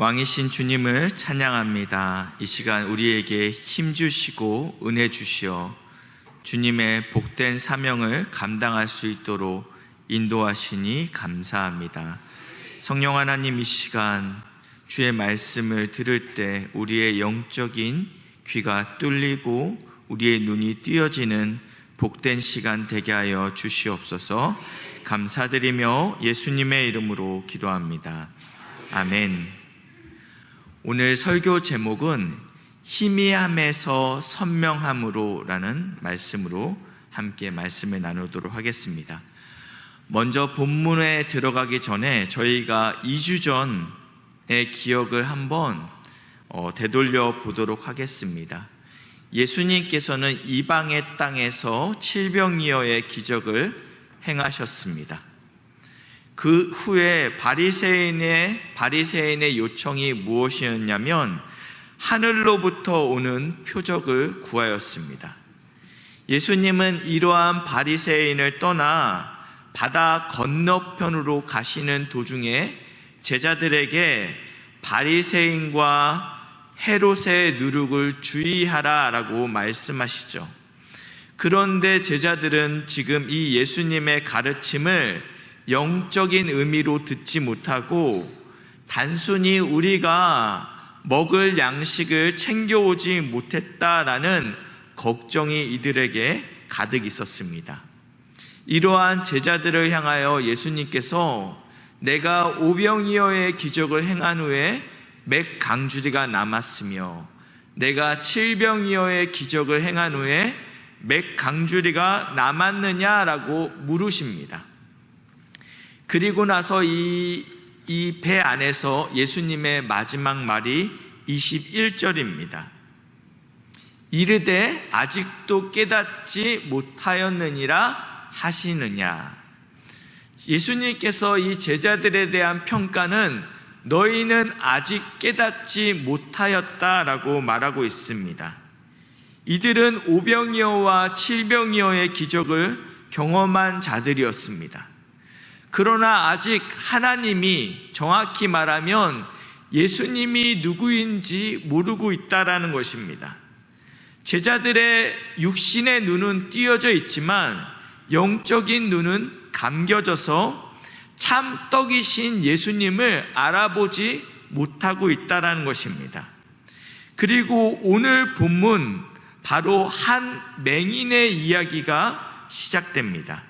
왕이신 주님을 찬양합니다. 이 시간 우리에게 힘 주시고 은혜 주시어 주님의 복된 사명을 감당할 수 있도록 인도하시니 감사합니다. 성령 하나님, 이 시간 주의 말씀을 들을 때 우리의 영적인 귀가 뚫리고 우리의 눈이 띄어지는 복된 시간 되게 하여 주시옵소서. 감사드리며 예수님의 이름으로 기도합니다. 아멘. 오늘 설교 제목은 희미함에서 선명함으로 라는 말씀으로 함께 말씀을 나누도록 하겠습니다. 먼저 본문에 들어가기 전에 저희가 2주 전의 기억을 한번 되돌려 보도록 하겠습니다. 예수님께서는 이방의 땅에서 칠병이어의 기적을 행하셨습니다. 그 후에 바리새인의 요청이 무엇이었냐면 하늘로부터 오는 표적을 구하였습니다. 예수님은 이러한 바리새인을 떠나 바다 건너편으로 가시는 도중에 제자들에게 바리새인과 헤롯의 누룩을 주의하라라고 말씀하시죠. 그런데 제자들은 지금 이 예수님의 가르침을 영적인 의미로 듣지 못하고 단순히 우리가 먹을 양식을 챙겨오지 못했다라는 걱정이 이들에게 가득 있었습니다. 이러한 제자들을 향하여 예수님께서 내가 오병이어의 기적을 행한 후에 몇 강주리가 남았으며 내가 칠병이어의 기적을 행한 후에 몇 강주리가 남았느냐라고 물으십니다. 그리고 나서 이 배 안에서 예수님의 마지막 말이 21절입니다. 이르되 아직도 깨닫지 못하였느니라 하시느냐. 예수님께서 이 제자들에 대한 평가는 너희는 아직 깨닫지 못하였다라고 말하고 있습니다. 이들은 오병이어와 칠병이어의 기적을 경험한 자들이었습니다. 그러나 아직 하나님이, 정확히 말하면 예수님이 누구인지 모르고 있다라는 것입니다. 제자들의 육신의 눈은 띄어져 있지만 영적인 눈은 감겨져서 참 떡이신 예수님을 알아보지 못하고 있다라는 것입니다. 그리고 오늘 본문 바로 한 맹인의 이야기가 시작됩니다.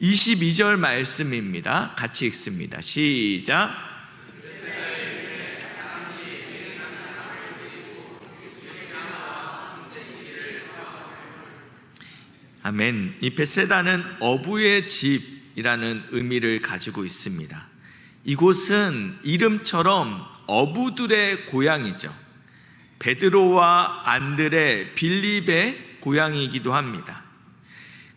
22절 말씀입니다. 같이 읽습니다. 시작. 아멘. 이 베세다는 어부의 집이라는 의미를 가지고 있습니다. 이곳은 이름처럼 어부들의 고향이죠. 베드로와 안드레, 빌립의 고향이기도 합니다.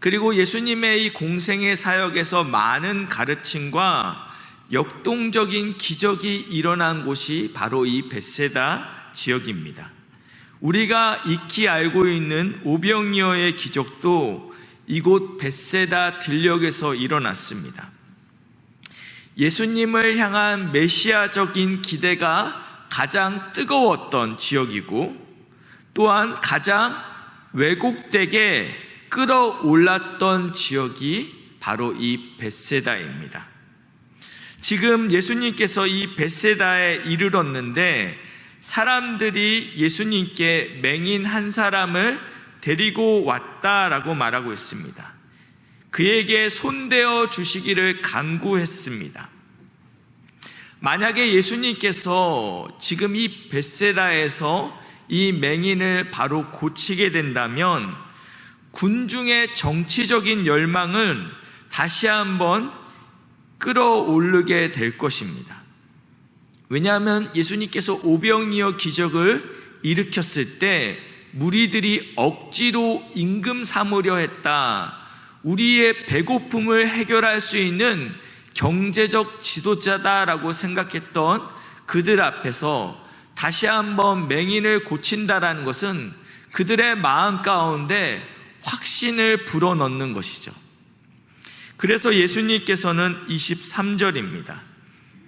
그리고 예수님의 이 공생의 사역에서 많은 가르침과 역동적인 기적이 일어난 곳이 바로 이 벳세다 지역입니다. 우리가 익히 알고 있는 오병이어의 기적도 이곳 벳세다 들녘에서 일어났습니다. 예수님을 향한 메시아적인 기대가 가장 뜨거웠던 지역이고 또한 가장 왜곡되게 끌어올랐던 지역이 바로 이 벳세다입니다. 지금 예수님께서 이 벳세다에 이르렀는데 사람들이 예수님께 맹인 한 사람을 데리고 왔다라고 말하고 있습니다. 그에게 손대어 주시기를 간구했습니다. 만약에 예수님께서 지금 이 벳세다에서 이 맹인을 바로 고치게 된다면 군중의 정치적인 열망은 다시 한번 끌어오르게 될 것입니다. 왜냐하면 예수님께서 오병이어 기적을 일으켰을 때 무리들이 억지로 임금 삼으려 했다. 우리의 배고픔을 해결할 수 있는 경제적 지도자다라고 생각했던 그들 앞에서 다시 한번 맹인을 고친다라는 것은 그들의 마음 가운데 확신을 불어넣는 것이죠. 그래서 예수님께서는 23절입니다.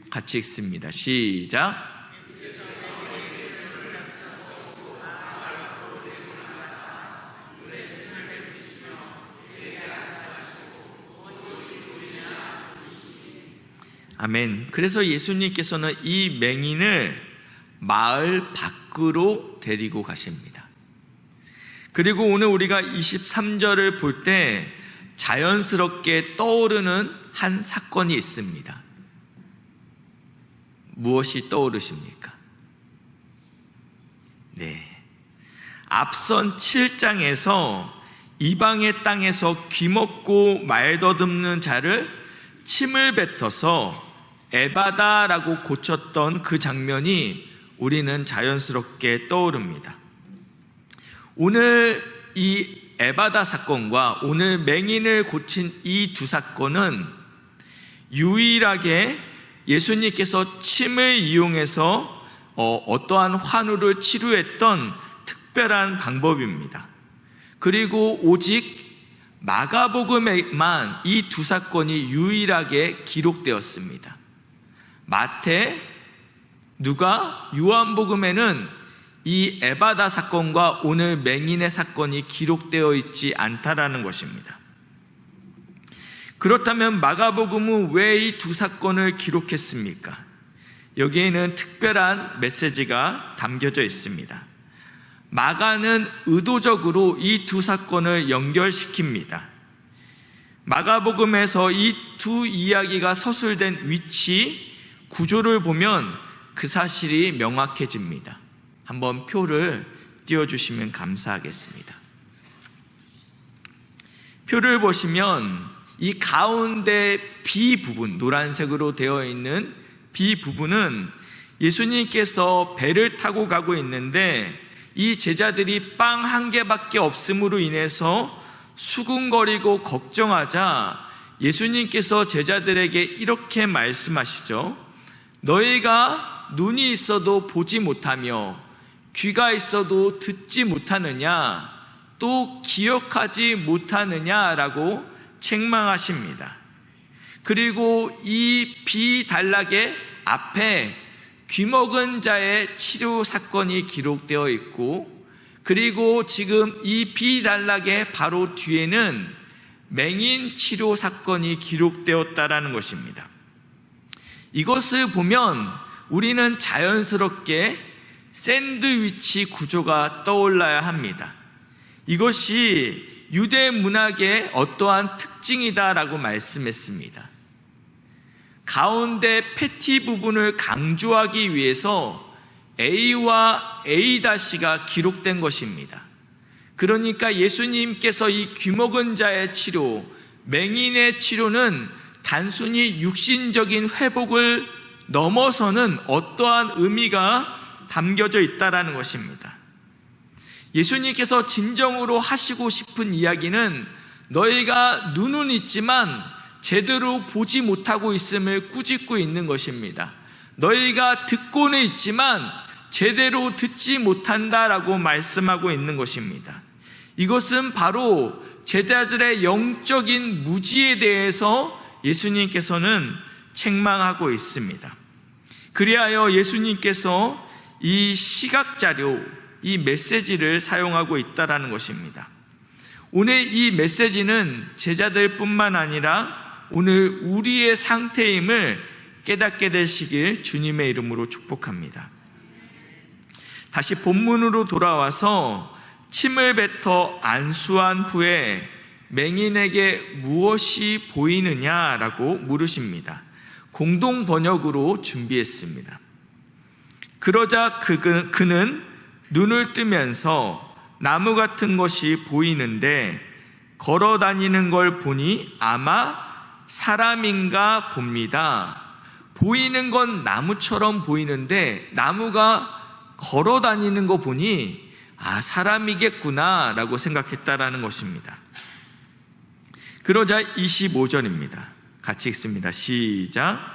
같이 읽습니다. 시작. 아멘. 그래서 예수님께서는 이 맹인을 마을 밖으로 데리고 가십니다. 그리고 오늘 우리가 23절을 볼 때 자연스럽게 떠오르는 한 사건이 있습니다. 무엇이 떠오르십니까? 네. 앞선 7장에서 이방의 땅에서 귀먹고 말 더듬는 자를 침을 뱉어서 에바다라고 고쳤던 그 장면이 우리는 자연스럽게 떠오릅니다. 오늘 이 에바다 사건과 오늘 맹인을 고친 이 두 사건은 유일하게 예수님께서 침을 이용해서 어떠한 환우를 치료했던 특별한 방법입니다. 그리고 오직 마가복음에만 이 두 사건이 유일하게 기록되었습니다. 마태, 누가, 요한복음에는 이 에바다 사건과 오늘 맹인의 사건이 기록되어 있지 않다라는 것입니다. 그렇다면 마가복음은 왜 이 두 사건을 기록했습니까? 여기에는 특별한 메시지가 담겨져 있습니다. 마가는 의도적으로 이 두 사건을 연결시킵니다. 마가복음에서 이 두 이야기가 서술된 위치, 구조를 보면 그 사실이 명확해집니다. 한번 표를 띄워주시면 감사하겠습니다. 표를 보시면 이 가운데 B 부분, 노란색으로 되어 있는 B 부분은 예수님께서 배를 타고 가고 있는데 이 제자들이 빵 한 개밖에 없음으로 인해서 수군거리고 걱정하자 예수님께서 제자들에게 이렇게 말씀하시죠. 너희가 눈이 있어도 보지 못하며 귀가 있어도 듣지 못하느냐, 또 기억하지 못하느냐라고 책망하십니다. 그리고 이 비단락의 앞에 귀먹은 자의 치료 사건이 기록되어 있고, 그리고 지금 이 비단락의 바로 뒤에는 맹인 치료 사건이 기록되었다라는 것입니다. 이것을 보면 우리는 자연스럽게 샌드위치 구조가 떠올라야 합니다. 이것이 유대 문학의 어떠한 특징이다라고 말씀했습니다. 가운데 패티 부분을 강조하기 위해서 A와 A-가 기록된 것입니다. 그러니까 예수님께서 이 귀먹은 자의 치료, 맹인의 치료는 단순히 육신적인 회복을 넘어서는 어떠한 의미가 담겨져 있다라는 것입니다. 예수님께서 진정으로 하시고 싶은 이야기는 너희가 눈은 있지만 제대로 보지 못하고 있음을 꾸짖고 있는 것입니다. 너희가 듣고는 있지만 제대로 듣지 못한다라고 말씀하고 있는 것입니다. 이것은 바로 제자들의 영적인 무지에 대해서 예수님께서는 책망하고 있습니다. 그리하여 예수님께서 이 시각자료, 이 메시지를 사용하고 있다는 것입니다. 오늘 이 메시지는 제자들뿐만 아니라 오늘 우리의 상태임을 깨닫게 되시길 주님의 이름으로 축복합니다. 다시 본문으로 돌아와서 침을 뱉어 안수한 후에 맹인에게 무엇이 보이느냐라고 물으십니다. 공동 번역으로 준비했습니다. 그러자 그는 눈을 뜨면서 나무 같은 것이 보이는데 걸어 다니는 걸 보니 아마 사람인가 봅니다. 보이는 건 나무처럼 보이는데 나무가 걸어 다니는 거 보니 사람이겠구나 라고 생각했다라는 것입니다. 그러자 25절입니다. 같이 읽습니다. 시작.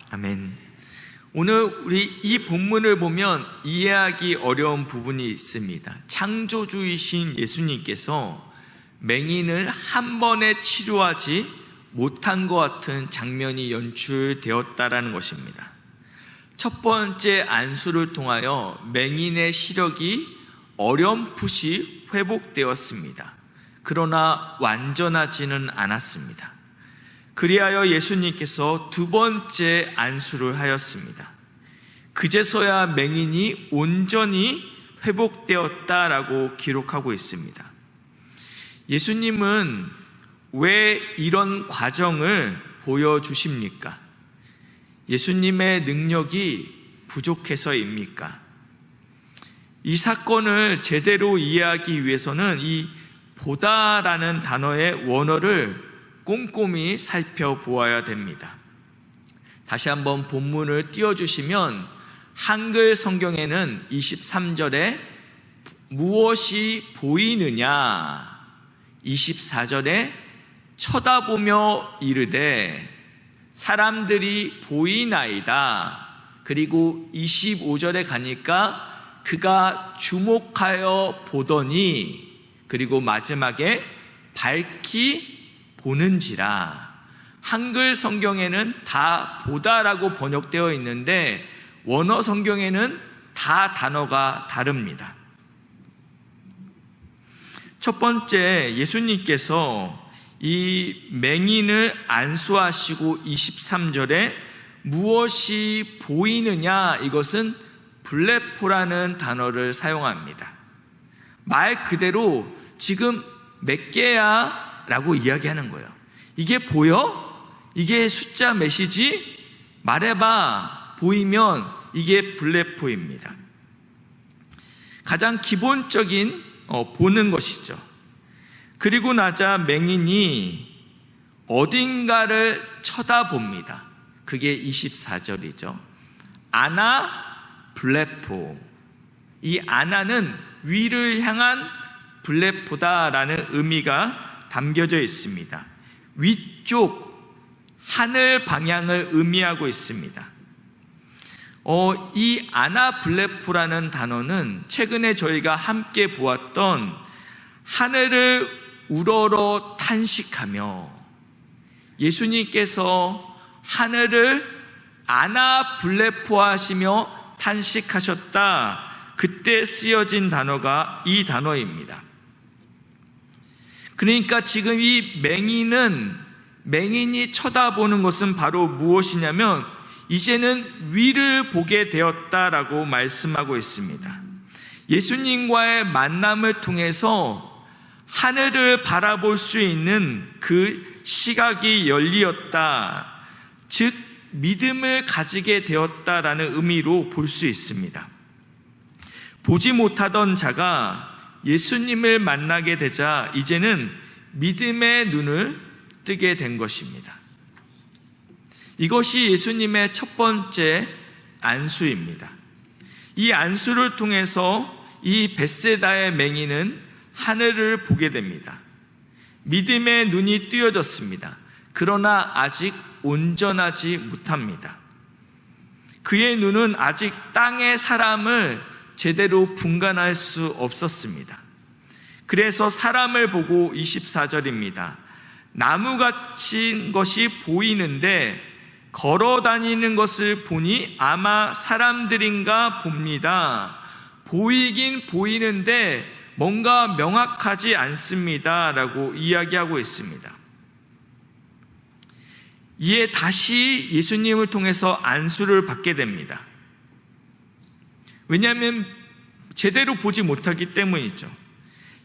아멘. 오늘 우리 이 본문을 보면 이해하기 어려운 부분이 있습니다. 창조주이신 예수님께서 맹인을 한 번에 치료하지 못한 것 같은 장면이 연출되었다라는 것입니다. 첫 번째 안수를 통하여 맹인의 시력이 어렴풋이 회복되었습니다. 그러나 완전하지는 않았습니다. 그리하여 예수님께서 두 번째 안수를 하였습니다. 그제서야 맹인이 온전히 회복되었다라고 기록하고 있습니다. 예수님은 왜 이런 과정을 보여주십니까? 예수님의 능력이 부족해서입니까? 이 사건을 제대로 이해하기 위해서는 이 보다라는 단어의 원어를 꼼꼼히 살펴보아야 됩니다. 다시 한번 본문을 띄워주시면 한글 성경에는 23절에 무엇이 보이느냐, 24절에 쳐다보며 이르되 사람들이 보이나이다, 그리고 25절에 가니까 그가 주목하여 보더니, 그리고 마지막에 밝히 보는지라. 한글 성경에는 다 보다라고 번역되어 있는데 원어 성경에는 다 단어가 다릅니다. 첫 번째, 예수님께서 이 맹인을 안수하시고 23절에 무엇이 보이느냐, 이것은 블레포라는 단어를 사용합니다. 말 그대로 지금 몇 개야? 라고 이야기하는 거예요. 이게 보여? 이게 숫자 몇이지? 말해봐. 보이면 이게 블레포입니다. 가장 기본적인 보는 것이죠. 그리고 나자 맹인이 어딘가를 쳐다봅니다. 그게 24절이죠. 아나 블레포. 이 아나는 위를 향한 블레포다라는 의미가 담겨져 있습니다. 위쪽 하늘 방향을 의미하고 있습니다. 이 아나 블레포라는 단어는 최근에 저희가 함께 보았던 하늘을 우러러 탄식하며, 예수님께서 하늘을 아나 블레포 하시며 탄식하셨다, 그때 쓰여진 단어가 이 단어입니다. 그러니까 지금 이 맹인이 쳐다보는 것은 바로 무엇이냐면 이제는 위를 보게 되었다라고 말씀하고 있습니다. 예수님과의 만남을 통해서 하늘을 바라볼 수 있는 그 시각이 열리었다, 즉 믿음을 가지게 되었다라는 의미로 볼 수 있습니다. 보지 못하던 자가 예수님을 만나게 되자 이제는 믿음의 눈을 뜨게 된 것입니다. 이것이 예수님의 첫 번째 안수입니다. 이 안수를 통해서 이 벳세다의 맹인은 하늘을 보게 됩니다. 믿음의 눈이 뜨여졌습니다. 그러나 아직 온전하지 못합니다. 그의 눈은 아직 땅의 사람을 제대로 분간할 수 없었습니다. 그래서 사람을 보고 24절입니다. 나무같은 것이 보이는데 걸어 다니는 것을 보니 아마 사람들인가 봅니다. 보이긴 보이는데 뭔가 명확하지 않습니다 라고 이야기하고 있습니다. 이에 다시 예수님을 통해서 안수를 받게 됩니다. 왜냐하면 제대로 보지 못하기 때문이죠.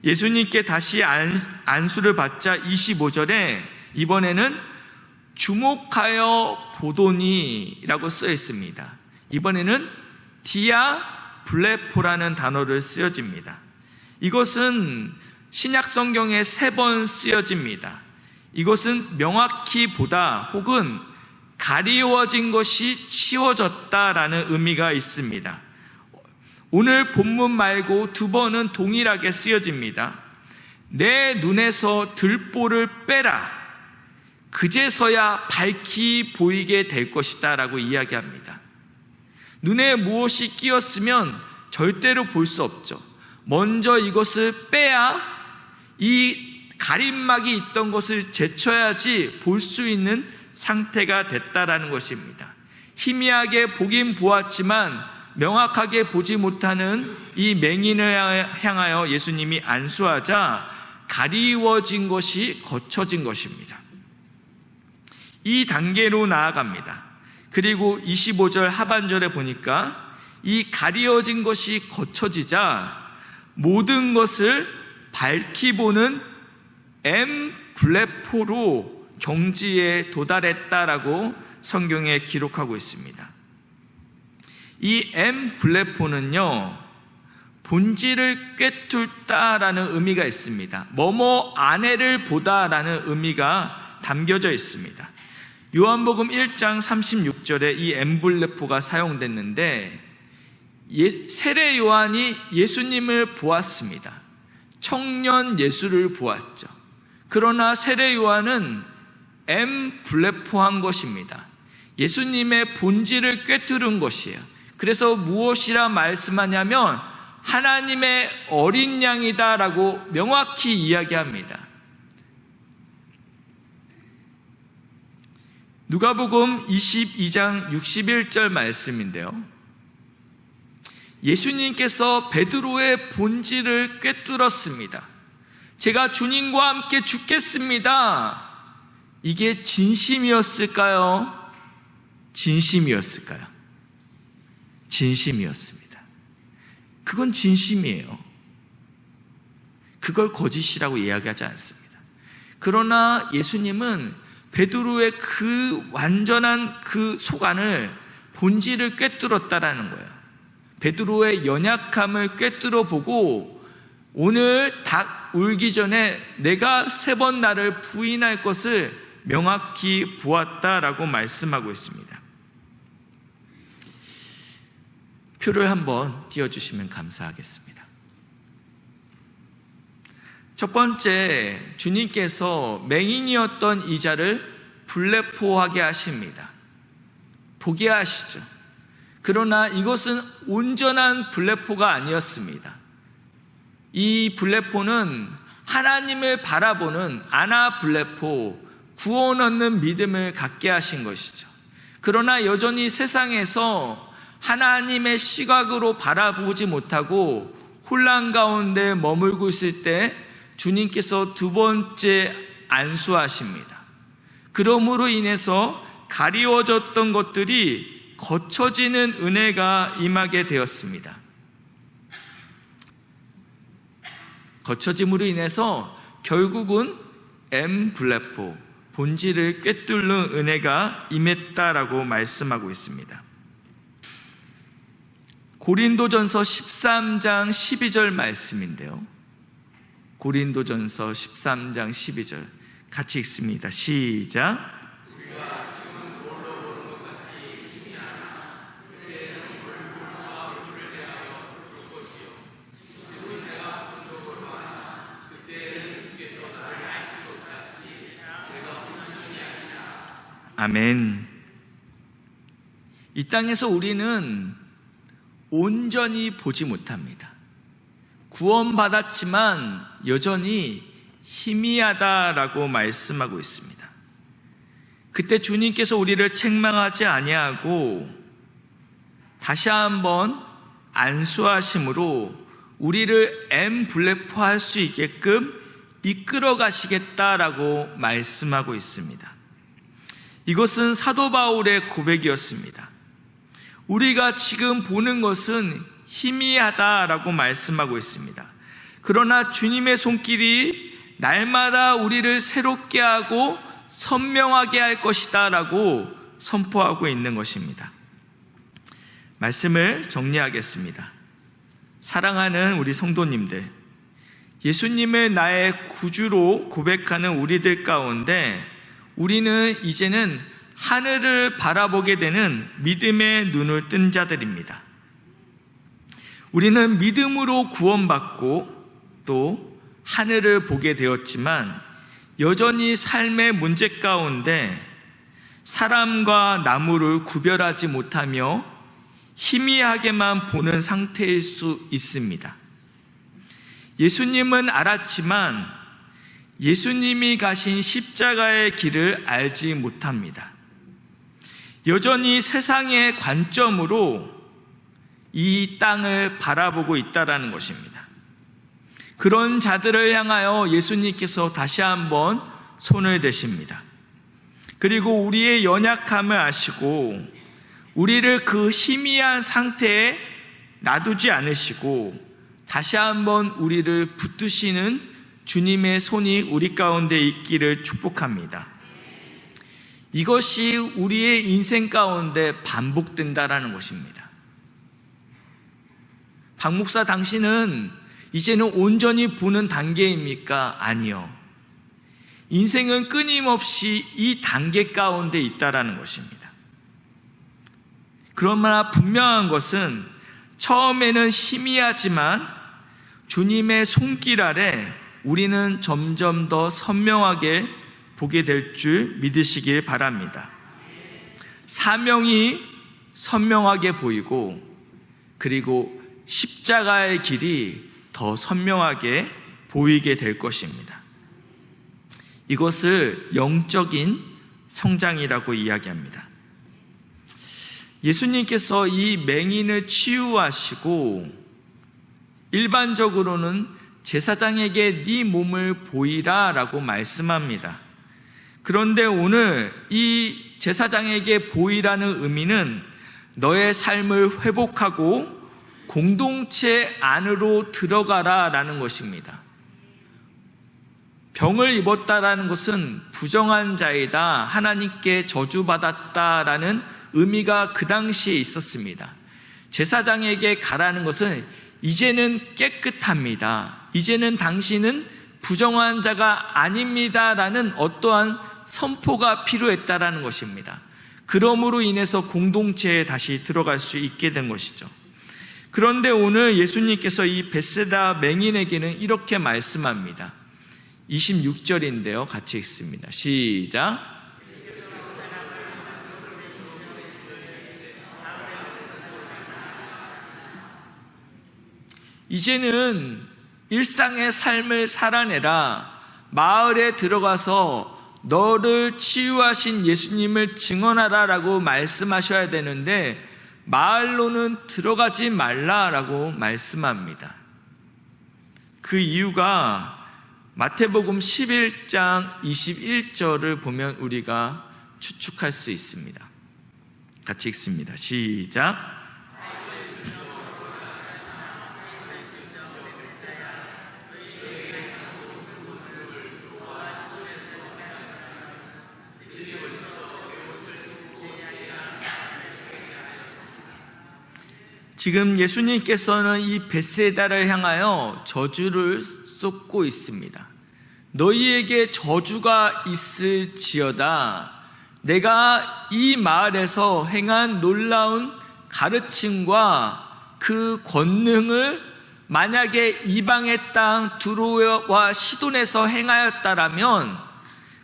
예수님께 다시 안수를 받자 25절에 이번에는 주목하여 보더니 라고 써 있습니다. 이번에는 디아 블레포라는 단어를 쓰여집니다. 이것은 신약 성경에 3번 쓰여집니다. 이것은 명확히 보다 혹은 가리워진 것이 치워졌다라는 의미가 있습니다. 오늘 본문 말고 2번은 동일하게 쓰여집니다. 내 눈에서 들보를 빼라. 그제서야 밝히 보이게 될 것이다 라고 이야기합니다. 눈에 무엇이 끼었으면 절대로 볼 수 없죠. 먼저 이것을 빼야, 이 가림막이 있던 것을 제쳐야지 볼 수 있는 상태가 됐다라는 것입니다. 희미하게 보긴 보았지만 명확하게 보지 못하는 이 맹인을 향하여 예수님이 안수하자 가리워진 것이 거쳐진 것입니다. 이 단계로 나아갑니다. 그리고 25절 하반절에 보니까 이 가리워진 것이 거쳐지자 모든 것을 밝히 보는 엠블레포로 경지에 도달했다라고 성경에 기록하고 있습니다. 이 엠블레포는요, 본질을 꿰뚫다라는 의미가 있습니다. 뭐뭐 안에를 보다라는 의미가 담겨져 있습니다. 요한복음 1장 36절에 이 엠블레포가 사용됐는데 세례 요한이 예수님을 보았습니다. 청년 예수를 보았죠. 그러나 세례 요한은 엠블레포한 것입니다. 예수님의 본질을 꿰뚫은 것이에요. 그래서 무엇이라 말씀하냐면 하나님의 어린 양이다라고 명확히 이야기합니다. 누가복음 22장 61절 말씀인데요, 예수님께서 베드로의 본질을 꿰뚫었습니다. 제가 주님과 함께 죽겠습니다. 이게 진심이었을까요? 진심이었을까요? 진심이었습니다. 그건 진심이에요. 그걸 거짓이라고 이야기하지 않습니다. 그러나 예수님은 베드로의 그 완전한 그 속안을, 본질을 꿰뚫었다라는 거예요. 베드로의 연약함을 꿰뚫어 보고 오늘 닭 울기 전에 내가 3번 나를 부인할 것을 명확히 보았다라고 말씀하고 있습니다. 표를 한번 띄워주시면 감사하겠습니다. 첫 번째, 주님께서 맹인이었던 이 자를 블레포하게 하십니다. 보게 하시죠. 그러나 이것은 온전한 블레포가 아니었습니다. 이 블레포는 하나님을 바라보는 아나블레포, 구원 얻는 믿음을 갖게 하신 것이죠. 그러나 여전히 세상에서 하나님의 시각으로 바라보지 못하고 혼란 가운데 머물고 있을 때 주님께서 2번째 안수하십니다. 그러므로 인해서 가리워졌던 것들이 거쳐지는 은혜가 임하게 되었습니다. 거쳐짐으로 인해서 결국은 엠블레포, 본질을 꿰뚫는 은혜가 임했다라고 말씀하고 있습니다. 고린도전서 13장 12절 말씀인데요, 고린도전서 13장 12절 같이 읽습니다. 시작. 아멘. 이 땅에서 우리는 온전히 보지 못합니다. 구원받았지만 여전히 희미하다라고 말씀하고 있습니다. 그때 주님께서 우리를 책망하지 아니하고 다시 한번 안수하심으로 우리를 엠블레포할 수 있게끔 이끌어 가시겠다라고 말씀하고 있습니다. 이것은 사도 바울의 고백이었습니다. 우리가 지금 보는 것은 희미하다라고 말씀하고 있습니다. 그러나 주님의 손길이 날마다 우리를 새롭게 하고 선명하게 할 것이다 라고 선포하고 있는 것입니다. 말씀을 정리하겠습니다. 사랑하는 우리 성도님들, 예수님을 나의 구주로 고백하는 우리들 가운데 우리는 이제는 하늘을 바라보게 되는 믿음의 눈을 뜬 자들입니다. 우리는 믿음으로 구원받고 또 하늘을 보게 되었지만 여전히 삶의 문제 가운데 사람과 나무를 구별하지 못하며 희미하게만 보는 상태일 수 있습니다. 예수님은 알았지만 예수님이 가신 십자가의 길을 알지 못합니다. 여전히 세상의 관점으로 이 땅을 바라보고 있다라는 것입니다. 그런 자들을 향하여 예수님께서 다시 한번 손을 대십니다. 그리고 우리의 연약함을 아시고 우리를 그 희미한 상태에 놔두지 않으시고 다시 한번 우리를 붙드시는 주님의 손이 우리 가운데 있기를 축복합니다. 이것이 우리의 인생 가운데 반복된다라는 것입니다. 박 목사, 당신은 이제는 온전히 보는 단계입니까? 아니요. 인생은 끊임없이 이 단계 가운데 있다라는 것입니다. 그러나 분명한 것은 처음에는 희미하지만 주님의 손길 아래 우리는 점점 더 선명하게 보게 될 줄 믿으시길 바랍니다. 사명이 선명하게 보이고 그리고 십자가의 길이 더 선명하게 보이게 될 것입니다. 이것을 영적인 성장이라고 이야기합니다. 예수님께서 이 맹인을 치유하시고 일반적으로는 제사장에게 네 몸을 보이라 라고 말씀합니다. 그런데 오늘 이 제사장에게 보이라는 의미는 너의 삶을 회복하고 공동체 안으로 들어가라 라는 것입니다. 병을 입었다라는 것은 부정한 자이다, 하나님께 저주받았다라는 의미가 그 당시에 있었습니다. 제사장에게 가라는 것은 이제는 깨끗합니다, 이제는 당신은 부정한 자가 아닙니다라는 어떠한 선포가 필요했다라는 것입니다. 그러므로 인해서 공동체에 다시 들어갈 수 있게 된 것이죠. 그런데 오늘 예수님께서 이 벳세다 맹인에게는 이렇게 말씀합니다. 26절인데요. 같이 읽습니다. 시작. 이제는 일상의 삶을 살아내라. 마을에 들어가서 너를 치유하신 예수님을 증언하라 라고 말씀하셔야 되는데 마을로는 들어가지 말라라고 말씀합니다. 그 이유가 마태복음 11장 21절을 보면 우리가 추측할 수 있습니다. 같이 읽습니다. 시작. 지금 예수님께서는 이 벳세다를 향하여 저주를 쏟고 있습니다. 너희에게 저주가 있을지어다. 내가 이 마을에서 행한 놀라운 가르침과 그 권능을 만약에 이방의 땅 두로와 시돈에서 행하였다라면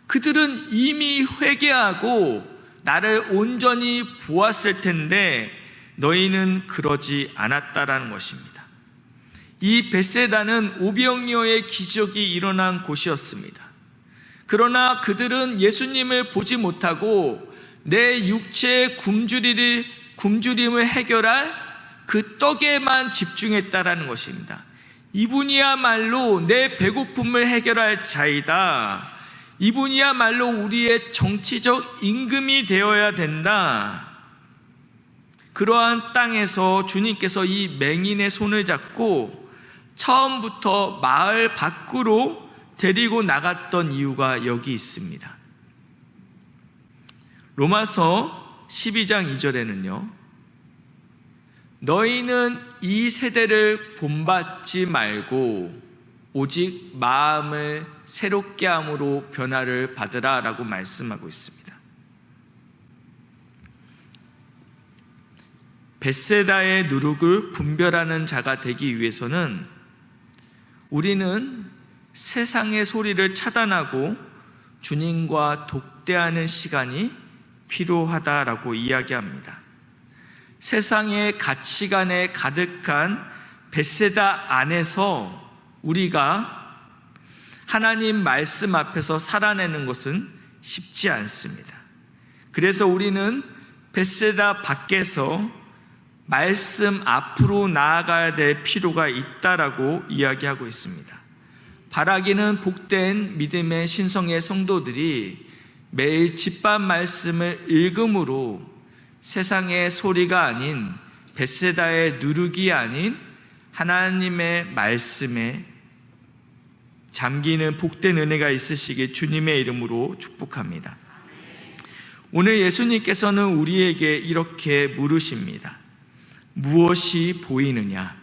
그들은 이미 회개하고 나를 온전히 보았을 텐데 너희는 그러지 않았다라는 것입니다. 이 벳세다는 오병이어의 기적이 일어난 곳이었습니다. 그러나 그들은 예수님을 보지 못하고 내 육체의 굶주림을 해결할 그 떡에만 집중했다라는 것입니다. 이분이야말로 내 배고픔을 해결할 자이다. 이분이야말로 우리의 정치적 임금이 되어야 된다. 그러한 땅에서 주님께서 이 맹인의 손을 잡고 처음부터 마을 밖으로 데리고 나갔던 이유가 여기 있습니다. 로마서 12장 2절에는요, 너희는 이 세대를 본받지 말고 오직 마음을 새롭게 함으로 변화를 받으라 라고 말씀하고 있습니다. 벳세다의 누룩을 분별하는 자가 되기 위해서는 우리는 세상의 소리를 차단하고 주님과 독대하는 시간이 필요하다라고 이야기합니다. 세상의 가치관에 가득한 벳세다 안에서 우리가 하나님 말씀 앞에서 살아내는 것은 쉽지 않습니다. 그래서 우리는 벳세다 밖에서 말씀 앞으로 나아가야 될 필요가 있다라고 이야기하고 있습니다. 바라기는 복된 믿음의 신성의 성도들이 매일 집밥 말씀을 읽음으로 세상의 소리가 아닌 벳세다의 누룩이 아닌 하나님의 말씀에 잠기는 복된 은혜가 있으시길 주님의 이름으로 축복합니다. 오늘 예수님께서는 우리에게 이렇게 물으십니다. 무엇이 보이느냐?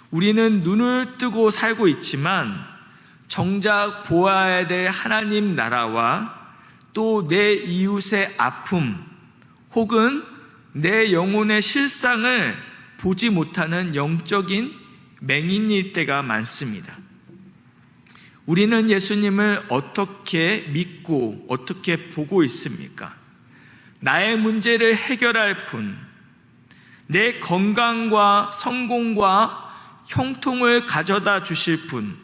우리는 눈을 뜨고 살고 있지만 정작 보아야 될 하나님 나라와 또 내 이웃의 아픔 혹은 내 영혼의 실상을 보지 못하는 영적인 맹인일 때가 많습니다. 우리는 예수님을 어떻게 믿고 어떻게 보고 있습니까? 나의 문제를 해결할 분, 내 건강과 성공과 형통을 가져다 주실 분,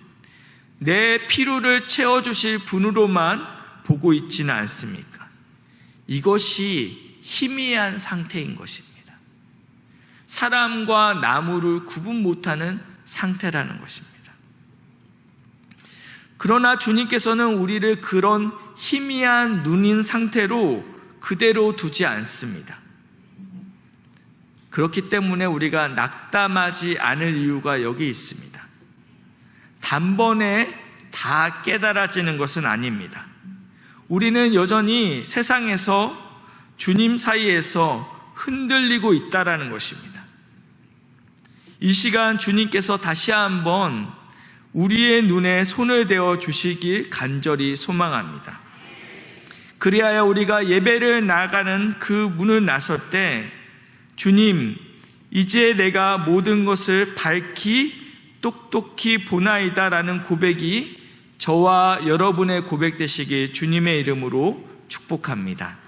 내 필요를 채워주실 분으로만 보고 있지는 않습니까? 이것이 희미한 상태인 것입니다. 사람과 나무를 구분 못하는 상태라는 것입니다. 그러나 주님께서는 우리를 그런 희미한 눈인 상태로 그대로 두지 않습니다. 그렇기 때문에 우리가 낙담하지 않을 이유가 여기 있습니다. 단번에 다 깨달아지는 것은 아닙니다. 우리는 여전히 세상에서 주님 사이에서 흔들리고 있다라는 것입니다. 이 시간 주님께서 다시 한번 우리의 눈에 손을 대어 주시길 간절히 소망합니다. 그리하여 우리가 예배를 나가는 그 문을 나설 때 주님, 이제 내가 모든 것을 밝히 똑똑히 보나이다라는 고백이 저와 여러분의 고백 되시길 주님의 이름으로 축복합니다.